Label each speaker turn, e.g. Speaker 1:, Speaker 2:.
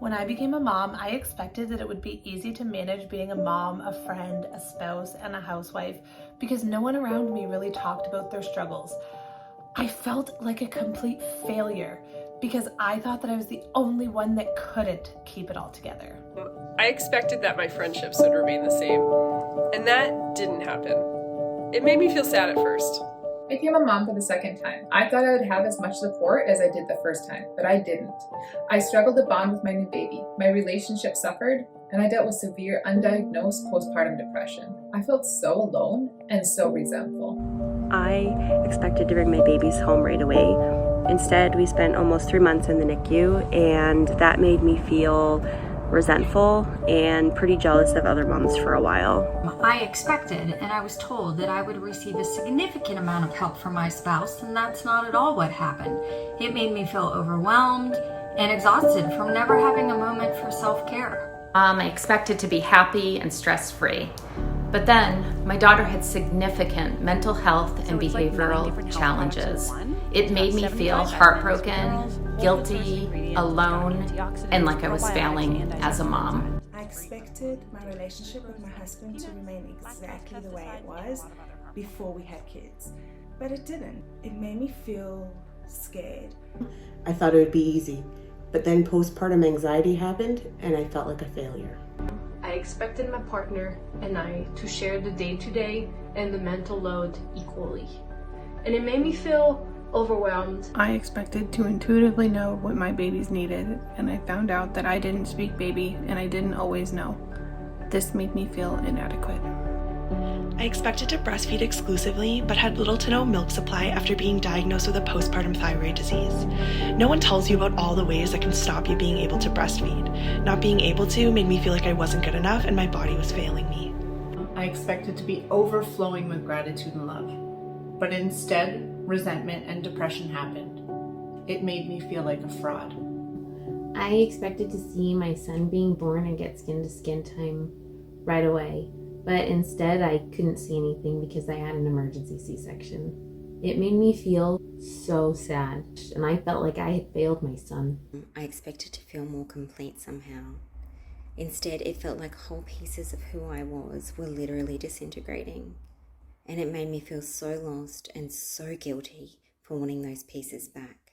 Speaker 1: When I became a mom, I expected that it would be easy to manage being a mom, a friend, a spouse, and a housewife because no one around me really talked about their struggles. I felt like a complete failure because I thought that I was the only one that couldn't keep it all together.
Speaker 2: I expected that my friendships would remain the same, and that didn't happen. It made me feel sad at first.
Speaker 3: I became a mom for the second time. I thought I would have as much support as I did the first time, but I didn't. I struggled to bond with my new baby. My relationship suffered, and I dealt with severe undiagnosed postpartum depression. I felt so alone and so resentful.
Speaker 4: I expected to bring my babies home right away. Instead, we spent almost 3 months in the NICU, and that made me feel resentful and pretty jealous of other moms for a while.
Speaker 5: I expected and I was told that I would receive a significant amount of help from my spouse, and that's not at all what happened. It made me feel overwhelmed and exhausted from never having a moment for self-care.
Speaker 6: I expected to be happy and stress-free. But then my daughter had significant mental health and behavioral challenges. It made me feel heartbroken, guilty, alone, and like I was failing as a mom.
Speaker 7: I expected my relationship with my husband to remain exactly the way it was before we had kids, but it didn't. It made me feel scared.
Speaker 8: I thought it would be easy, but then postpartum anxiety happened and I felt like a failure.
Speaker 9: I expected my partner and I to share the day-to-day and the mental load equally, and it made me feel overwhelmed.
Speaker 10: I expected to intuitively know what my babies needed, and I found out that I didn't speak baby and I didn't always know. This made me feel inadequate.
Speaker 11: I expected to breastfeed exclusively, but had little to no milk supply after being diagnosed with a postpartum thyroid disease. No one tells you about all the ways that can stop you being able to breastfeed. Not being able to made me feel like I wasn't good enough and my body was failing me.
Speaker 12: I expected to be overflowing with gratitude and love, but instead, resentment and depression happened. It made me feel like a fraud.
Speaker 13: I expected to see my son being born and get skin to skin time right away, but instead I couldn't see anything because I had an emergency C-section. It made me feel so sad, and I felt like I had failed my son.
Speaker 14: I expected to feel more complete somehow. Instead, it felt like whole pieces of who I was were literally disintegrating. And it made me feel so lost and so guilty for wanting those pieces back.